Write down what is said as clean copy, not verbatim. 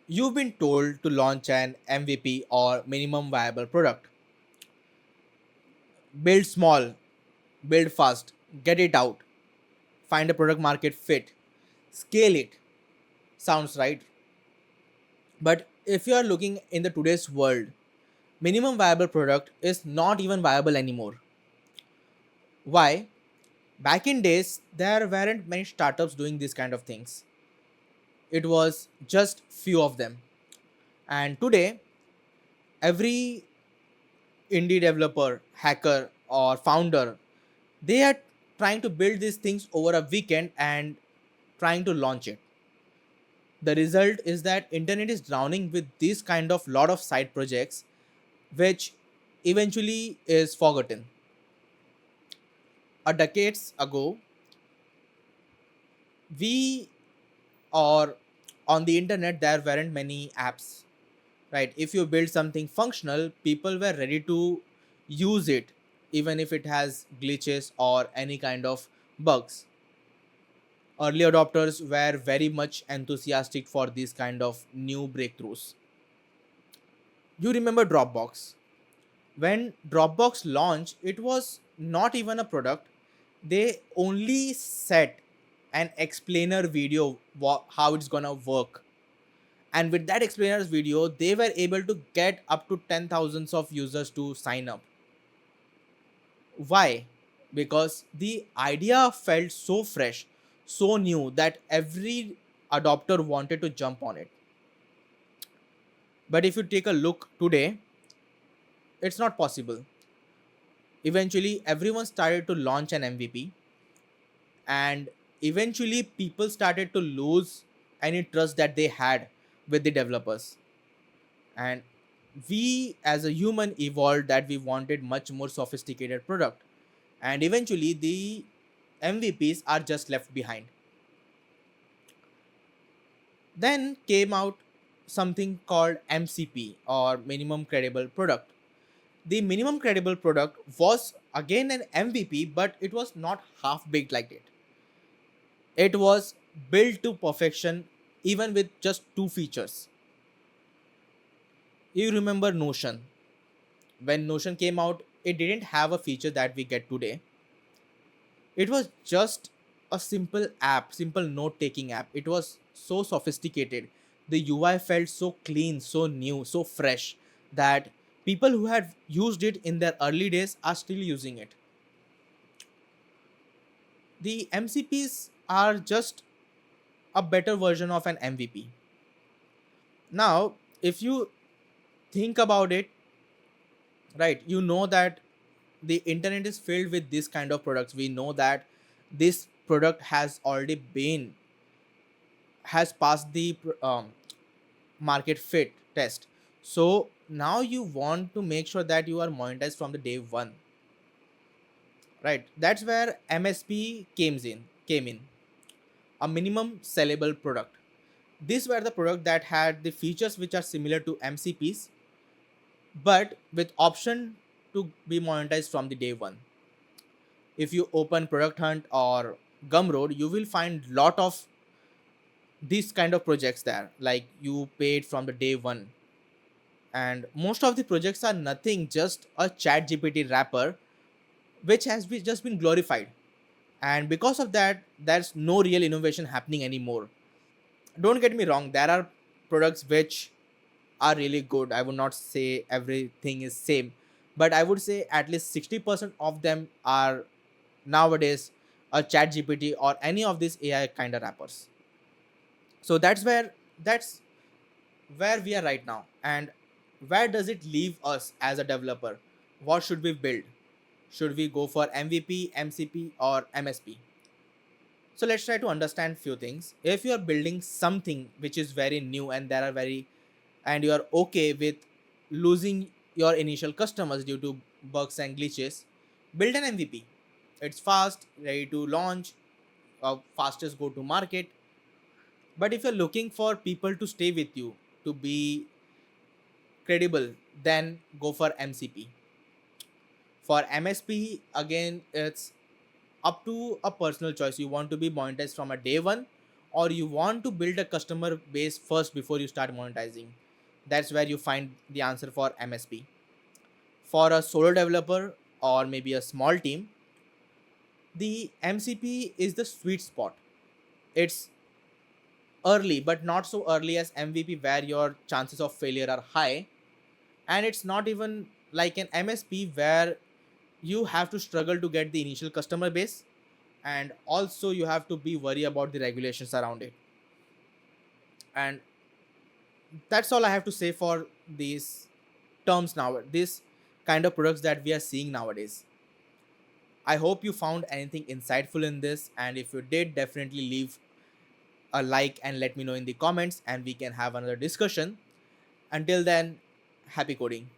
You've been told to launch an MVP or minimum viable product. Build small, build fast, get it out, find a product market fit, scale it. Sounds right. But if you are looking in the today's world, minimum viable product is not even viable anymore. Why? Back in days, there weren't many startups doing these kind of things. It was just few of them. And today, every indie developer, hacker, or founder, they are trying to build these things over a weekend and trying to launch it. The result is that internet is drowning with this kind of lot of side projects, which eventually is forgotten. A decades ago, we or on the internet there weren't many apps, right? If you build something functional, people were ready to use it, even if it has glitches or any kind of bugs. Early adopters were very much enthusiastic for these kind of new breakthroughs. You remember Dropbox? When Dropbox launched, it was not even a product. They only set an explainer video how it's gonna work, and with that explainer's video they were able to get up to 10,000s of users to sign up. Why? Because the idea felt so fresh, so new that every adopter wanted to jump on it. But if you take a look today, it's not possible. Eventually everyone started to launch an MVP, and eventually people started to lose any trust that they had with the developers. And we as a human evolved that we wanted much more sophisticated product, and eventually the MVPs are just left behind. Then came out something called MCP or minimum credible product. The minimum credible product was again an MVP, but it was not half baked like it. It was built to perfection, even with just two features. You remember Notion? When Notion came out, it didn't have a feature that we get today. It was just a simple app, simple note taking app. It was so sophisticated. The UI felt so clean, so new, so fresh that people who had used it in their early days are still using it. The MCPs are just a better version of an MVP. Now, if you think about it, right, you know that the internet is filled with this kind of products. We know that this product has already been has passed the market fit test. So now you want to make sure that you are monetized from the day one, right? That's where MSP came in, a minimum sellable product. These were the product that had the features which are similar to MCPs, but with option to be monetized from the day one. If you open Product Hunt or Gumroad, you will find lot of these kind of projects there, like you paid from the day one. And most of the projects are nothing, just a chat GPT wrapper which has just been glorified. And because of that, there's no real innovation happening anymore. Don't get me wrong, there are products which are really good. I would not say everything is same, but I would say at least 60% of them are nowadays a chat GPT or any of these AI kind of wrappers. So that's where we are right now. And where does it leave us as a developer? What should we build? Should we go for MVP, MCP, or MSP? So let's try to understand few things. If you are building something which is very new and there are very and you are okay with losing your initial customers due to bugs and glitches, build an MVP. It's fast, ready to launch, fastest go to market. But if you're looking for people to stay with you, to be credible, then go for MCP. For MSP, again, it's up to a personal choice. You want to be monetized from a day one, or you want to build a customer base first before you start monetizing, that's where you find the answer for MSP. For a solo developer or maybe a small team, the MCP is the sweet spot. It's early, but not so early as MVP, where your chances of failure are high. And it's not even like an MSP where you have to struggle to get the initial customer base, and also you have to be worried about the regulations around it. And that's all I have to say for these terms now, this kind of products that we are seeing nowadays. I hope you found anything insightful in this, and if you did, definitely leave a like and let me know in the comments, and we can have another discussion. Until then, happy coding.